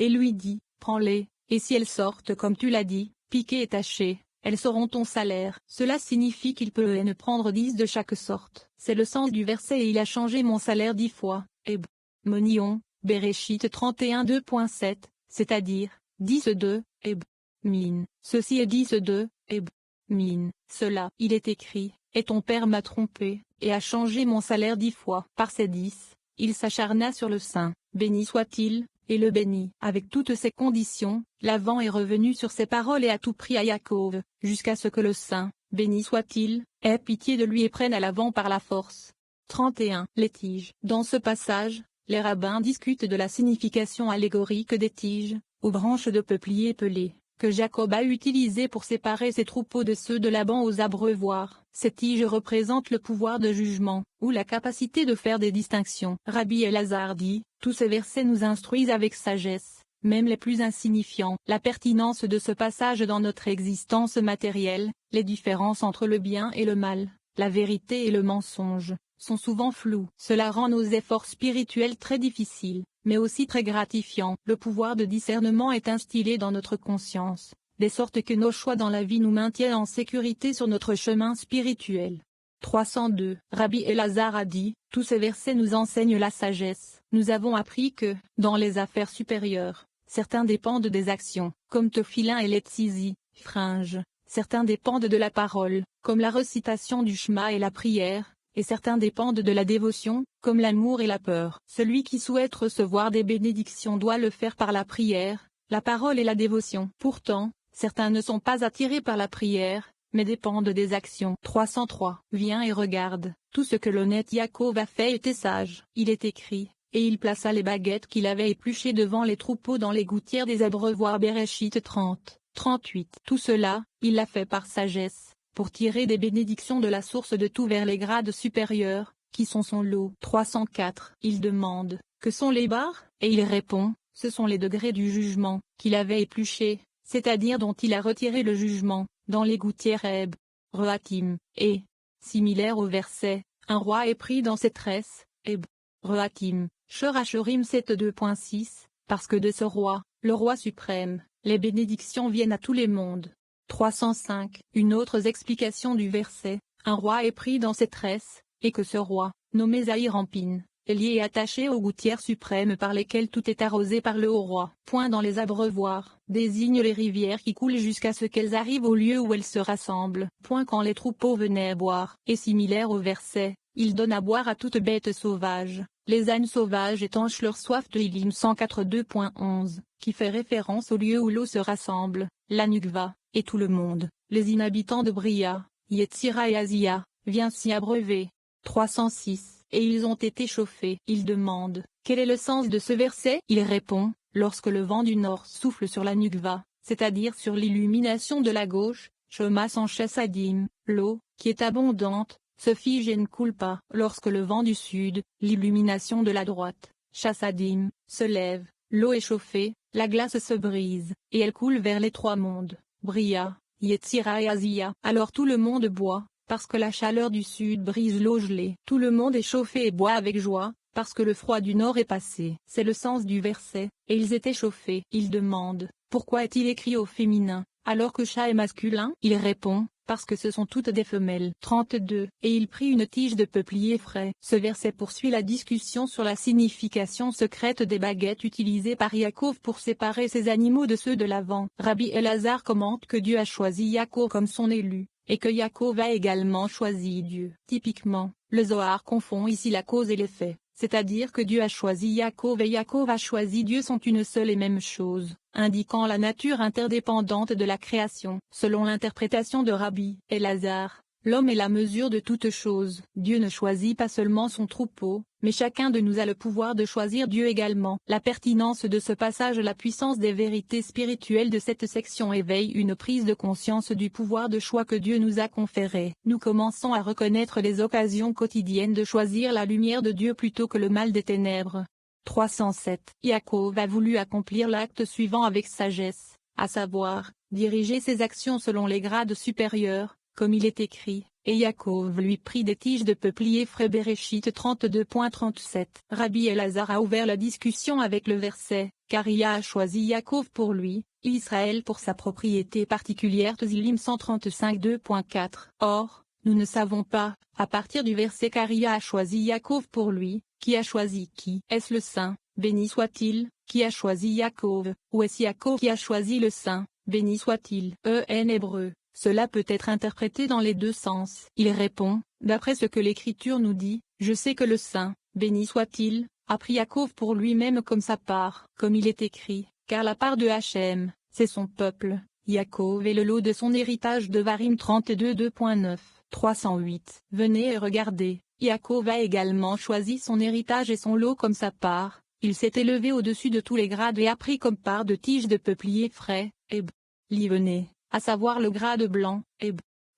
et lui dit, prends-les, et si elles sortent comme tu l'as dit, piquées et tachées, elles seront ton salaire. Cela signifie qu'il peut et ne prendre 10 de chaque sorte. C'est le sens du verset et il a changé mon salaire 10 fois. Eb. Monion, Béréchit 31 2.7, c'est-à-dire, 10 de, Eb. Mine. Ceci est 10 de, Eb. Mine. Cela, il est écrit, et ton père m'a trompé, et a changé mon salaire 10 fois. Par ces 10, il s'acharna sur le saint, béni soit-il, et le bénit. Avec toutes ces conditions, Laban est revenu sur ses paroles et a tout pris à Yaakov, jusqu'à ce que le saint, béni soit-il, ait pitié de lui et prenne à Laban par la force. 31. Les tiges. Dans ce passage, les rabbins discutent de la signification allégorique des tiges, aux branches de peuplier pelées, que Jacob a utilisées pour séparer ses troupeaux de ceux de Laban aux abreuvoirs. Ces tiges représentent le pouvoir de jugement, ou la capacité de faire des distinctions. Rabbi Elazar dit, tous ces versets nous instruisent avec sagesse, même les plus insignifiants. La pertinence de ce passage dans notre existence matérielle, les différences entre le bien et le mal, la vérité et le mensonge, sont souvent floues. Cela rend nos efforts spirituels très difficiles, mais aussi très gratifiants. Le pouvoir de discernement est instillé dans notre conscience, de sorte que nos choix dans la vie nous maintiennent en sécurité sur notre chemin spirituel. 302. Rabbi Elazar a dit, tous ces versets nous enseignent la sagesse. Nous avons appris que, dans les affaires supérieures, certains dépendent des actions, comme Tefilin et les Tzizi, fringes. Certains dépendent de la parole, comme la récitation du Shema et la prière, et certains dépendent de la dévotion, comme l'amour et la peur. Celui qui souhaite recevoir des bénédictions doit le faire par la prière, la parole et la dévotion. Pourtant, certains ne sont pas attirés par la prière, mais dépendent des actions. 303. Viens et regarde, tout ce que l'honnête Yaakov a fait était sage. Il est écrit, et il plaça les baguettes qu'il avait épluchées devant les troupeaux dans les gouttières des abreuvoirs. Béréchit 30. 38. Tout cela, il l'a fait par sagesse, pour tirer des bénédictions de la source de tout vers les grades supérieurs, qui sont son lot. 304. Il demande, que sont les barres, et il répond, ce sont les degrés du jugement, qu'il avait épluchés, c'est-à-dire dont il a retiré le jugement, dans les gouttières Heb, Rehatim, et, similaire au verset, un roi est pris dans ses tresses, Heb, Rehatim, Sherachurim 7.2.6, parce que de ce roi, le roi suprême, les bénédictions viennent à tous les mondes. 305. Une autre explication du verset, un roi est pris dans ses tresses, et que ce roi, nommé Zahir-Ampin, est lié et attaché aux gouttières suprêmes par lesquelles tout est arrosé par le haut roi. Point dans les abreuvoirs, désigne les rivières qui coulent jusqu'à ce qu'elles arrivent au lieu où elles se rassemblent. Point quand les troupeaux venaient boire. Et similaire au verset, il donne à boire à toute bête sauvage, les ânes sauvages étanchent leur soif de Ilim 142.11, qui fait référence au lieu où l'eau se rassemble, la Nukva, et tout le monde, les inhabitants de Bria, Yetzira et Azia, viennent s'y abreuver. 306. Et ils ont été chauffés. Il demande, quel est le sens de ce verset? Il répond, lorsque le vent du nord souffle sur la Nukva, c'est-à-dire sur l'illumination de la gauche, Shomas en Chassadim, l'eau, qui est abondante, se fige et ne coule pas. Lorsque le vent du sud, l'illumination de la droite, Chassadim, se lève, l'eau est chauffée, la glace se brise, et elle coule vers les trois mondes, Bria, Yetzira et Azia. Alors tout le monde boit, parce que la chaleur du sud brise l'eau gelée. Tout le monde est chauffé et boit avec joie, parce que le froid du nord est passé. C'est le sens du verset, et ils étaient chauffés. Il demande, pourquoi est-il écrit au féminin, alors que chat est masculin? Il répond, parce que ce sont toutes des femelles. 32. Et il prit une tige de peuplier frais. Ce verset poursuit la discussion sur la signification secrète des baguettes utilisées par Yaakov pour séparer ses animaux de ceux de Laban. Rabbi Elazar commente que Dieu a choisi Yaakov comme son élu, et que Yaakov a également choisi Dieu. Typiquement, le Zohar confond ici la cause et l'effet, c'est-à-dire que Dieu a choisi Yaakov et Yaakov a choisi Dieu sont une seule et même chose, indiquant la nature interdépendante de la création. Selon l'interprétation de Rabbi Elazar, l'homme est la mesure de toute chose. Dieu ne choisit pas seulement son troupeau, mais chacun de nous a le pouvoir de choisir Dieu également. La pertinence de ce passage, la puissance des vérités spirituelles de cette section éveille une prise de conscience du pouvoir de choix que Dieu nous a conféré. Nous commençons à reconnaître les occasions quotidiennes de choisir la lumière de Dieu plutôt que le mal des ténèbres. 307. Yaakov a voulu accomplir l'acte suivant avec sagesse, à savoir, diriger ses actions selon les grades supérieurs, comme il est écrit, et Yaakov lui prit des tiges de peuplier frais. Béréchit 32.37. Rabbi Elazar a ouvert la discussion avec le verset, car Ia a choisi Yaakov pour lui, Israël pour sa propriété particulière. Tzilim 135 2.4. Or, nous ne savons pas, à partir du verset car Ia a choisi Yaakov pour lui, qui a choisi qui? Est-ce le Saint, béni soit-il, qui a choisi Yaakov, ou est-ce Yaakov qui a choisi le Saint, béni soit-il? En hébreu, cela peut être interprété dans les deux sens. Il répond, d'après ce que l'Écriture nous dit, je sais que le Saint, béni soit-il, a pris Yaakov pour lui-même comme sa part, comme il est écrit, car la part de Hachem, c'est son peuple, Yaakov est le lot de son héritage. Devarim 32 2.9. 308. Venez et regardez, Yaakov a également choisi son héritage et son lot comme sa part, il s'est élevé au-dessus de tous les grades et a pris comme part de tiges de peuplier frais, et livenez, à savoir le grade blanc, et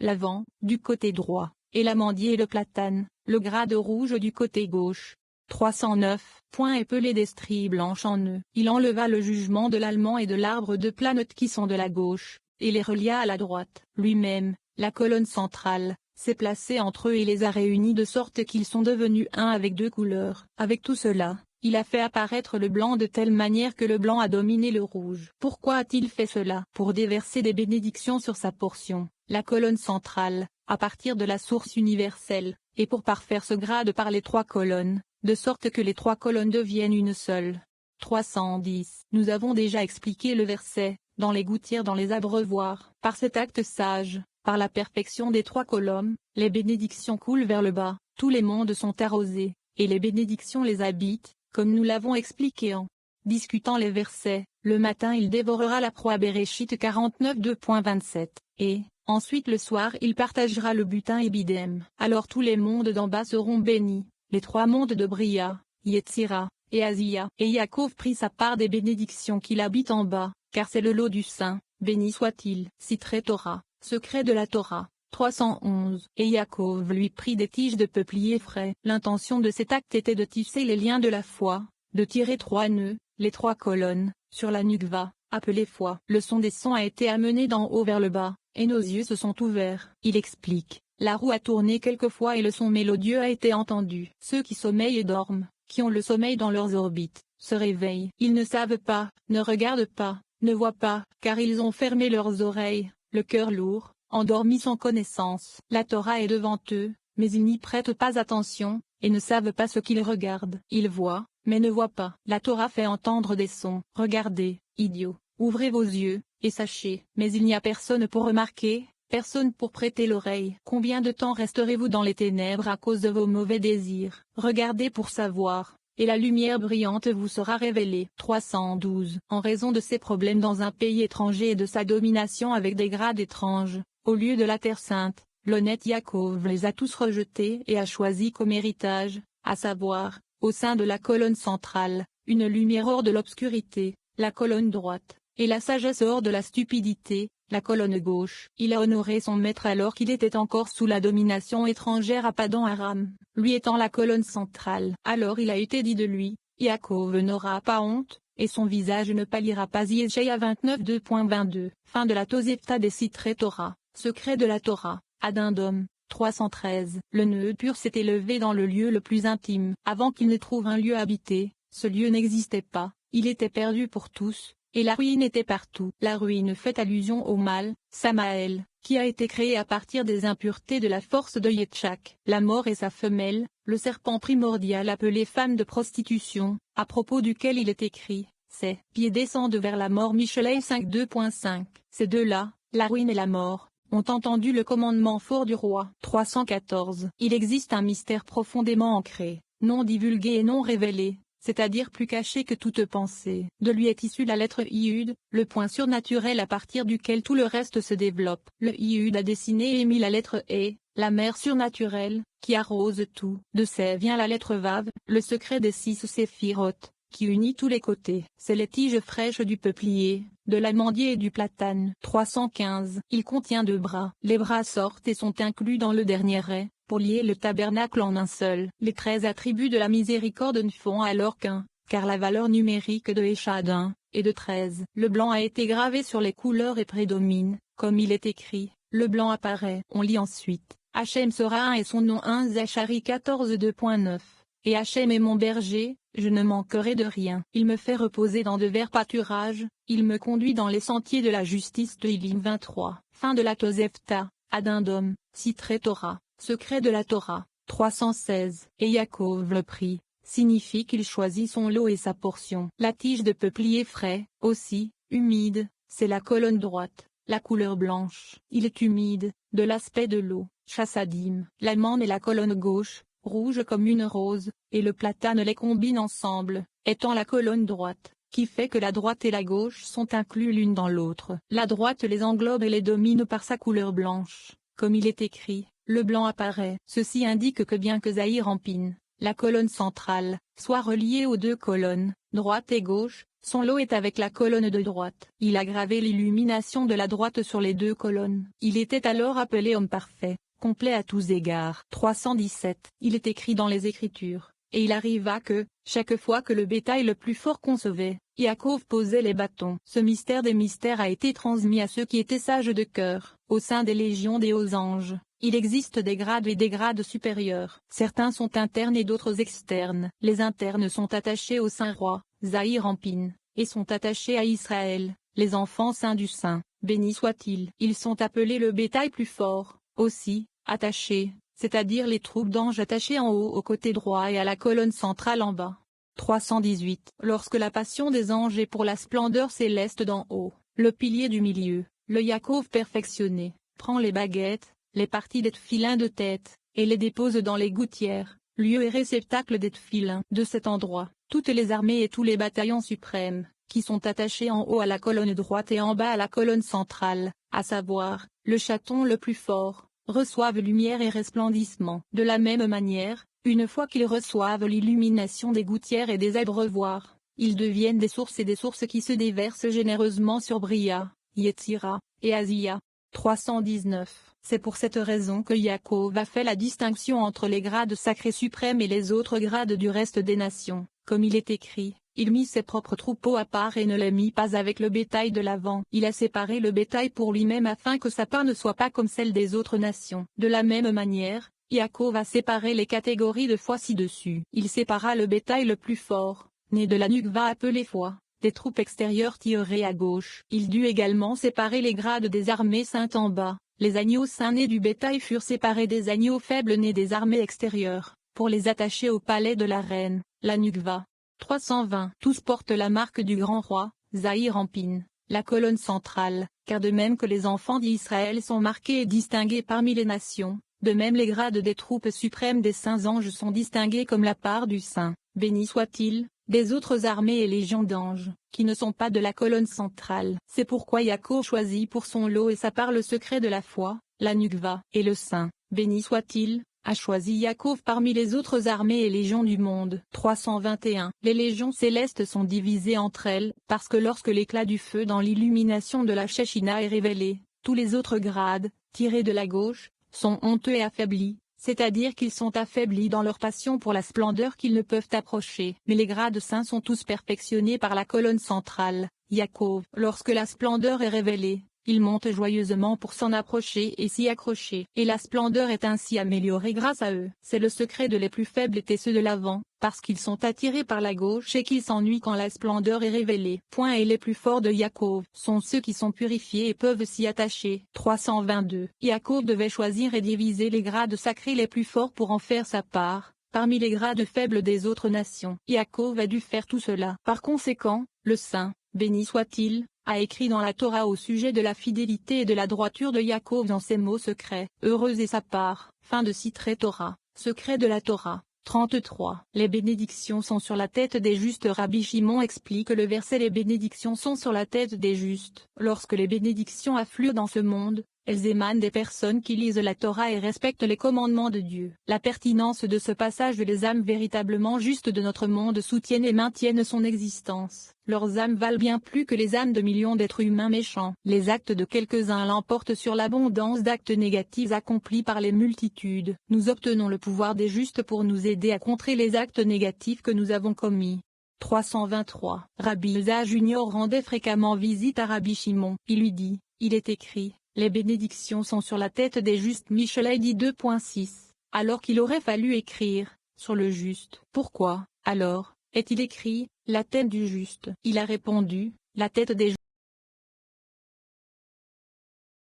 l'avant, du côté droit, et l'amandier et le platane, le grade rouge du côté gauche. 309. Point épelé d'estrie blanche en eux. Il enleva le jugement de l'allemand et de l'arbre de planète qui sont de la gauche, et les relia à la droite. Lui-même, la colonne centrale, s'est placée entre eux et les a réunis de sorte qu'ils sont devenus un avec deux couleurs. Avec tout cela, il a fait apparaître le blanc de telle manière que le blanc a dominé le rouge. Pourquoi a-t-il fait cela? Pour déverser des bénédictions sur sa portion, la colonne centrale, à partir de la source universelle, et pour parfaire ce grade par les trois colonnes, de sorte que les trois colonnes deviennent une seule. 310. Nous avons déjà expliqué le verset, dans les gouttières dans les abreuvoirs. Par cet acte sage, par la perfection des trois colonnes, les bénédictions coulent vers le bas, tous les mondes sont arrosés, et les bénédictions les habitent, comme nous l'avons expliqué en discutant les versets. Le matin il dévorera la proie. Béréchit 49 2.27, et, ensuite le soir il partagera le butin et bidem. Alors tous les mondes d'en bas seront bénis, les trois mondes de Bria, Yetzira, et Azia. Et Yaakov prit sa part des bénédictions qu'il habite en bas, car c'est le lot du Saint, béni soit-il. Citré Torah, secret de la Torah. 311. Et Yaakov lui prit des tiges de peuplier frais. L'intention de cet acte était de tisser les liens de la foi, de tirer trois nœuds, les trois colonnes, sur la nukva, appelée foi. Le son des sons a été amené d'en haut vers le bas, et nos yeux se sont ouverts. Il explique. La roue a tourné quelquefois et le son mélodieux a été entendu. Ceux qui sommeillent et dorment, qui ont le sommeil dans leurs orbites, se réveillent. Ils ne savent pas, ne regardent pas, ne voient pas, car ils ont fermé leurs oreilles, le cœur lourd, endormis sans connaissance. La Torah est devant eux, mais ils n'y prêtent pas attention, et ne savent pas ce qu'ils regardent. Ils voient, mais ne voient pas. La Torah fait entendre des sons. Regardez, idiots, ouvrez vos yeux, et sachez. Mais il n'y a personne pour remarquer, personne pour prêter l'oreille. Combien de temps resterez-vous dans les ténèbres à cause de vos mauvais désirs? Regardez pour savoir, et la lumière brillante vous sera révélée. 312. En raison de ses problèmes dans un pays étranger et de sa domination avec des grades étranges, au lieu de la terre sainte, l'honnête Yaakov les a tous rejetés et a choisi comme héritage, à savoir, au sein de la colonne centrale, une lumière hors de l'obscurité, la colonne droite, et la sagesse hors de la stupidité, la colonne gauche. Il a honoré son maître alors qu'il était encore sous la domination étrangère à Padan Aram, lui étant la colonne centrale. Alors il a été dit de lui, Yaakov n'aura pas honte, et son visage ne pâlira pas. Yeshaïa 29 2.22. Fin de la Tosefta des Citré Torah, secret de la Torah, Addendum. 313. Le nœud pur s'est élevé dans le lieu le plus intime. Avant qu'il ne trouve un lieu habité, ce lieu n'existait pas, il était perdu pour tous, et la ruine était partout. La ruine fait allusion au mal, Samaël, qui a été créé à partir des impuretés de la force de Yetchak. La mort et sa femelle, le serpent primordial appelé femme de prostitution, à propos duquel il est écrit, ses pieds descendent vers la mort. Michelet 5 2.5. Ces deux-là, la ruine et la mort, ont entendu le commandement fort du roi. 314. Il existe un mystère profondément ancré, non divulgué et non révélé, c'est-à-dire plus caché que toute pensée. De lui est issue la lettre Iud, le point surnaturel à partir duquel tout le reste se développe. Le Iud a dessiné et émis la lettre E, la mer surnaturelle, qui arrose tout. De c'est vient la lettre Vav, le secret des 6 séphirotes, qui unit tous les côtés. C'est les tiges fraîches du peuplier, de l'amandier et du platane. 315. Il contient 2 bras. Les bras sortent et sont inclus dans le dernier rai, pour lier le tabernacle en un seul. Les 13 attributs de la miséricorde ne font alors qu'un, car la valeur numérique de Échad 1 est de 13. Le blanc a été gravé sur les couleurs et prédomine, comme il est écrit, le blanc apparaît. On lit ensuite, Hachem sera un et son nom 1 Zacharie 14 2.9. Et Hachem est mon berger, je ne manquerai de rien. Il me fait reposer dans de verts pâturages, il me conduit dans les sentiers de la justice de Ilim 23. Fin de la Tosefta, Addendum, Sitré Torah, secret de la Torah, 316. Et Yaakov le prit, signifie qu'il choisit son lot et sa portion. La tige de peuplier frais, aussi, humide, c'est la colonne droite, la couleur blanche. Il est humide, de l'aspect de l'eau, chassadim. L'amande est la colonne gauche, rouge comme une rose, et le platane les combine ensemble, étant la colonne droite, qui fait que la droite et la gauche sont inclus l'une dans l'autre. La droite les englobe et les domine par sa couleur blanche. Comme il est écrit, le blanc apparaît. Ceci indique que bien que Zahir Empine, la colonne centrale, soit reliée aux deux colonnes, droite et gauche, son lot est avec la colonne de droite. Il a gravé l'illumination de la droite sur les deux colonnes. Il était alors appelé homme parfait, complet à tous égards. 317. Il est écrit dans les Écritures, et il arriva que, chaque fois que le bétail le plus fort concevait, Yaakov posait les bâtons. Ce mystère des mystères a été transmis à ceux qui étaient sages de cœur. Au sein des légions des hauts anges, il existe des grades et des grades supérieurs. Certains sont internes et d'autres externes. Les internes sont attachés au Saint-Roi, Zahir Empine, et sont attachés à Israël, les enfants saints du Saint, béni soit-il. Ils sont appelés le bétail plus fort, aussi, attachés, c'est-à-dire les troupes d'anges attachés en haut au côté droit et à la colonne centrale en bas. 318. Lorsque la passion des anges est pour la splendeur céleste d'en haut, le pilier du milieu, le Yaakov perfectionné, prend les baguettes, les parties des tefilins de tête, et les dépose dans les gouttières, lieu et réceptacle des tefilins. De cet endroit, toutes les armées et tous les bataillons suprêmes, qui sont attachés en haut à la colonne droite et en bas à la colonne centrale, à savoir, le chaton le plus fort, reçoivent lumière et resplendissement. De la même manière, une fois qu'ils reçoivent l'illumination des gouttières et des abreuvoirs, ils deviennent des sources et des sources qui se déversent généreusement sur Bria, Yetzira, et Azia. 319. C'est pour cette raison que Yaakov a fait la distinction entre les grades sacrés suprêmes et les autres grades du reste des nations. Comme il est écrit, il mit ses propres troupeaux à part et ne les mit pas avec le bétail de l'avant. Il a séparé le bétail pour lui-même afin que sa part ne soit pas comme celle des autres nations. De la même manière, Yaakov a séparé les catégories de foi ci-dessus. Il sépara le bétail le plus fort, né de la nukva appelé foi, des troupes extérieures tirées à gauche. Il dut également séparer les grades des armées saintes en bas. Les agneaux saints nés du bétail furent séparés des agneaux faibles nés des armées extérieures, pour les attacher au palais de la reine, la nukva. 320. Tous portent la marque du grand roi, Zahir Empine, la colonne centrale, car de même que les enfants d'Israël sont marqués et distingués parmi les nations, de même les grades des troupes suprêmes des saints anges sont distingués comme la part du Saint, béni soit-il, des autres armées et légions d'anges, qui ne sont pas de la colonne centrale. C'est pourquoi Yaakov choisit pour son lot et sa part le secret de la foi, la nukva, et le Saint, béni soit-il, a choisi Yaakov parmi les autres armées et légions du monde. 321. Les légions célestes sont divisées entre elles, parce que lorsque l'éclat du feu dans l'illumination de la Shechina est révélé, tous les autres grades, tirés de la gauche, sont honteux et affaiblis, c'est-à-dire qu'ils sont affaiblis dans leur passion pour la splendeur qu'ils ne peuvent approcher. Mais les grades saints sont tous perfectionnés par la colonne centrale, Yaakov. Lorsque la splendeur est révélée, ils montent joyeusement pour s'en approcher et s'y accrocher. Et la splendeur est ainsi améliorée grâce à eux. C'est le secret de les plus faibles étaient ceux de l'avant, parce qu'ils sont attirés par la gauche et qu'ils s'ennuient quand la splendeur est révélée. Et les plus forts de Yaakov sont ceux qui sont purifiés et peuvent s'y attacher. 322. Yaakov devait choisir et diviser les grades sacrés les plus forts pour en faire sa part, parmi les grades faibles des autres nations. Yaakov a dû faire tout cela. Par conséquent, le Saint, béni soit-il, a écrit dans la Torah au sujet de la fidélité et de la droiture de Yaakov dans ces mots secrets. Heureuse est sa part. Fin de Sitré Torah. Secret de la Torah. 33. Les bénédictions sont sur la tête des justes. Rabbi Shimon explique le verset. Les bénédictions sont sur la tête des justes. Lorsque les bénédictions affluent dans ce monde, elles émanent des personnes qui lisent la Torah et respectent les commandements de Dieu. La pertinence de ce passage. Les âmes véritablement justes de notre monde soutiennent et maintiennent son existence. Leurs âmes valent bien plus que les âmes de millions d'êtres humains méchants. Les actes de quelques-uns l'emportent sur l'abondance d'actes négatifs accomplis par les multitudes. Nous obtenons le pouvoir des justes pour nous aider à contrer les actes négatifs que nous avons commis. 323. Rabbi Uza Junior rendait fréquemment visite à Rabbi Shimon. Il lui dit, il est écrit, Les bénédictions sont sur la tête des justes. Michelet dit 2.6, alors qu'il aurait fallu écrire, sur le juste. Pourquoi, alors, est-il écrit, la tête du juste? Il a répondu, la tête des